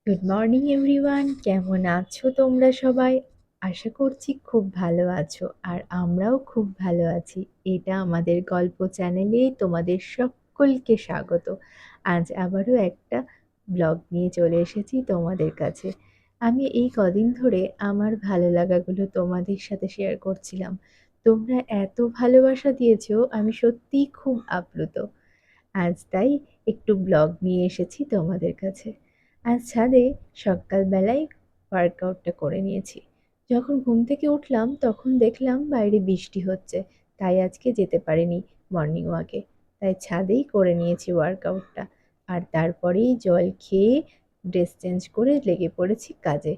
Good morning everyone, কেমন আছো তোমরা সবাই? আশা করছি খুব ভালো আছো, আর আমরাও খুব ভালো আছি। এটা আমাদের গল্প চ্যানেলে তোমাদের সকলকে স্বাগত। আজ আবারও একটা ব্লগ নিয়ে চলে এসেছি তোমাদের কাছে। আমি এই কদিন ধরে আমার ভালো লাগাগুলো তোমাদের সাথে শেয়ার করছিলাম। তোমরা এত ভালোবাসা দিয়েছো, আমি সত্যিই খুব আপ্লুত। আজ তাই একটু ব্লগ নিয়ে এসেছি তোমাদের কাছে। আজ ছাদে সকালবেলায় ওয়ার্কআউটটা করে নিয়েছি। যখন ঘুম থেকে উঠলাম তখন দেখলাম বাইরে বৃষ্টি হচ্ছে, তাই আজকে যেতে পারিনি মর্নিং ওয়াকে। তাই ছাদেই করে নিয়েছি ওয়ার্কআউটটা। আর তারপরেই জল খেয়ে ড্রেস চেঞ্জ করে লেগে পড়েছি কাজে।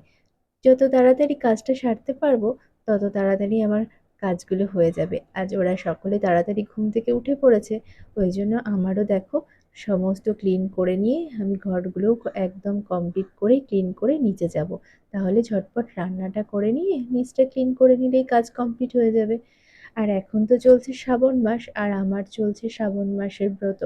যত তাড়াতাড়ি কাজটা সারতে পারবো তত তাড়াতাড়ি আমার কাজগুলো হয়ে যাবে। আজ ওরা সকলে তাড়াতাড়ি ঘুম থেকে উঠে পড়েছে, ওই জন্য আমারও দেখো সমস্ত ক্লিন করে নিয়ে আমি ঘরগুলোও একদম কমপ্লিট করে ক্লিন করে নিচে যাব। তাহলে ঝটপট রান্নাটা করে নিয়ে নিচটা ক্লিন করে নিলেই কাজ কমপ্লিট হয়ে যাবে। আর এখন তো চলছে শ্রাবণ মাস, আর আমার চলছে শ্রাবণ মাসের ব্রত।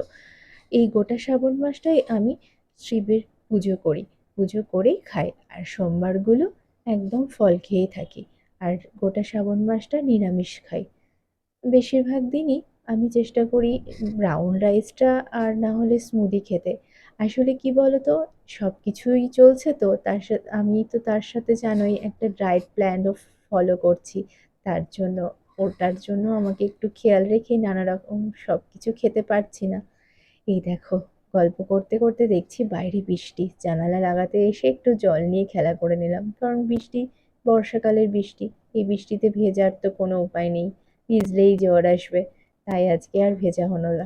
এই গোটা শ্রাবণ মাসটাই আমি শিবের পুজো করি, পুজো করেই খাই। আর সোমবারগুলো একদম ফল খেয়েই থাকি। আর গোটা শ্রাবণ মাসটা নিরামিষ খাই। বেশিরভাগ দিনই আমি চেষ্টা করি ব্রাউন রাইসটা আর না হলে স্মুদি খেতে। আসলে কি বলতো, সব কিছুই চলছে, তো তার সাথে আমি তো তার সাথে জানোই একটা ডায়েট প্ল্যানও ফলো করছি। তার জন্য ওটার জন্য আমাকে একটু খেয়াল রেখে নানা রকম সব কিছু খেতে পারছি না। এই দেখো, গল্প করতে করতে দেখছি বাইরে বৃষ্টি, জানালা লাগাতে এসে একটু জল নিয়ে খেলা করে নিলাম, কারণ বৃষ্টি বর্ষাকালের বৃষ্টি, এই বৃষ্টিতে ভেজার তো কোনো উপায় নেই, ভিজলেই জ্বর আসবে। তাই আজকে আর ভেজা হলো না,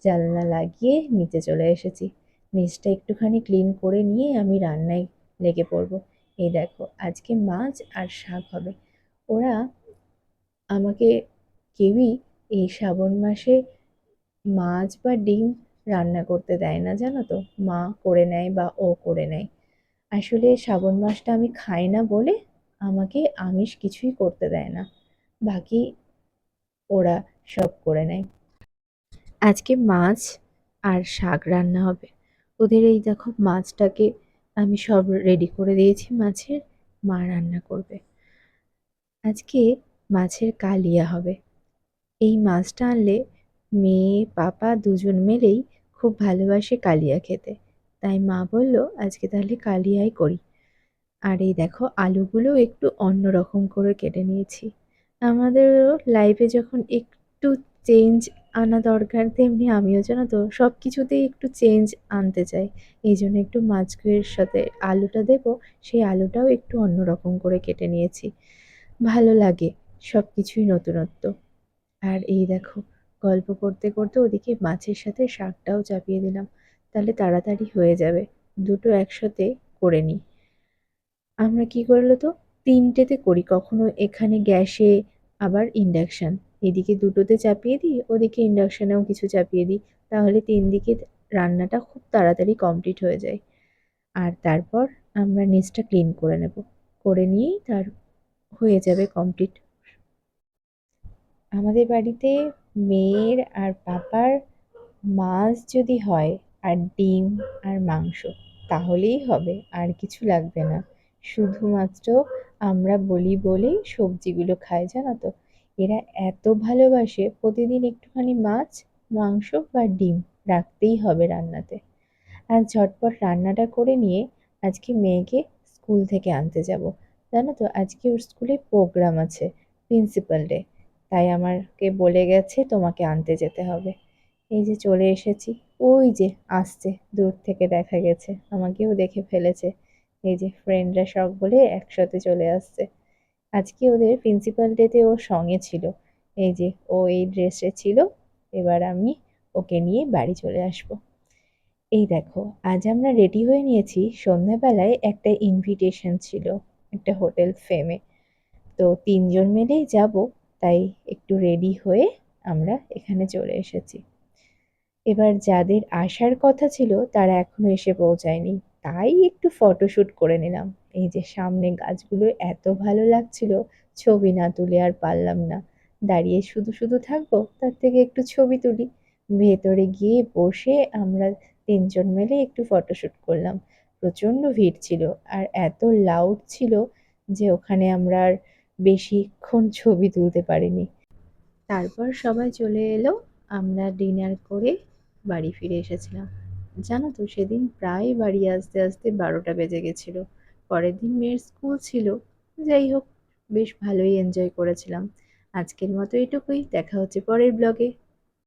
জানলা লাগিয়ে নিচে চলে এসেছি। নিচটা একটুখানি ক্লিন করে নিয়ে আমি রান্নায় লেগে পড়বো। এই দেখো, আজকে মাছ আর শাক হবে। ওরা আমাকে কেউই এই শ্রাবণ মাসে মাছ বা ডিম রান্না করতে দেয় না, জানো তো। মা করে নেয় বা ও করে নেয়। আসলে শ্রাবণ মাসটা আমি খাই না বলে আমাকে আমিষ কিছুই করতে দেয় না, বাকি ওরা সব করে নেয়। আজকে মাছ আর শাক রান্না হবে। ওদের এই দেখো, মাছটাকে আমি সব রেডি করে দিয়েছি, মাছের মা রান্না করবে। আজকে মাছের কালিয়া হবে। এই মাছটা আনলে মেয়ে পাপা দুজন মিলেই খুব ভালোবাসে কালিয়া খেতে। তাই মা বলল আজকে তাহলে কালিয়াই করি। আর এই দেখো, আলুগুলো একটু অন্য রকম করে কেটে নিয়েছি। আমাদেরও লাইফে যখন একটু চেঞ্জ আনা দরকার, তেমনি আমিও জানো তো সব কিছুতেই একটু চেঞ্জ আনতে চাই। এই জন্য একটু মাছের সাথে আলুটা দেবো, সেই আলুটাও একটু অন্য রকম করে কেটে নিয়েছি। ভালো লাগে সব কিছুই নতুনত্ব। আর এই দেখো, গল্প করতে করতে ওদিকে মাছের সাথে শাকটাও চাপিয়ে দিলাম, তাহলে তাড়াতাড়ি হয়ে যাবে। দুটো একসাথে করে নিই। আমরা কি করলো তো, তিনটেতে করি, কখনো এখানে গ্যাসে, আবার ইন্ডাকশান। এদিকে দুটোতে চাপিয়ে দিই, ওদিকে ইন্ডাকশানেও কিছু চাপিয়ে দিই। তাহলে তিন দিকে রান্নাটা খুব তাড়াতাড়ি কমপ্লিট হয়ে যায়। আর তারপর আমরা নিচটা ক্লিন করে নেব, করে নিয়েই তার হয়ে যাবে কমপ্লিট। আমাদের বাড়িতে মেয়ের আর পাপার মাছ যদি হয়, আর ডিম আর মাংস, তাহলেই হবে, আর কিছু লাগবে না। শুধুমাত্র আমরা বলি বলেই সবজিগুলো খায়, জানো তো। এরা এত ভালোবাসে, প্রতিদিন একটুখানি মাছ, মাংস বা ডিম রাখতেই হবে রান্নাতে। আর ঝটপট রান্নাটা করে নিয়ে আজকে মেয়েকে স্কুল থেকে আনতে যাব। জানো তো, আজকে ওর স্কুলে প্রোগ্রাম আছে, প্রিন্সিপাল ডে। তাই আমাকে বলে গেছে তোমাকে আনতে যেতে হবে। এই যে চলে এসেছি, ওই যে আসছে, দূর থেকে দেখা গেছে, আমাকেও দেখে ফেলেছে। এই যে ফ্রেন্ডরা সব বলে একসাথে চলে আসছে। আজকে ওদের প্রিন্সিপাল ডেতে ওর সঙ্গে ছিল। এই যে ও এই ড্রেসে ছিল। এবার আমি ওকে নিয়ে বাড়ি চলে আসবো। এই দেখো, আজ আমরা রেডি হয়ে নিয়েছি। সন্ধ্যাবেলায় একটা ইনভিটেশন ছিল একটা হোটেল ফেমে, তো তিনজন মিলেই যাব। তাই একটু রেডি হয়ে আমরা এখানে চলে এসেছি। এবার যাদের আসার কথা ছিল তারা এখনো এসে পৌঁছায়নি, তাই একটু ফটোশ্যুট করে নিলাম। এই যে সামনে গাছগুলো এত ভালো লাগছিল, ছবি না তুলে আর পারলাম না। দাঁড়িয়ে শুধু শুধু থাকবো, তার থেকে একটু ছবি তুলি। ভেতরে গিয়ে বসে আমরা তিনজন মিলে একটু ফটোশ্যুট করলাম। প্রচণ্ড ভিড় ছিল আর এত লাউড ছিল যে ওখানে আমরা আর বেশিক্ষণ ছবি তুলতে পারিনি। তারপর সবাই চলে এলো, আমরা ডিনার করে বাড়ি ফিরে এসেছিলাম। জানো তো সেদিন প্রায় বাড়ি আসতে আসতে 12টা বেজে গেছিল। পরের দিন মেয়ের স্কুল ছিল। যাই হোক, বেশ ভালোই এনজয় করেছিলাম। আজকের মতো এটুকুই, দেখা হচ্ছে পরের ব্লগে।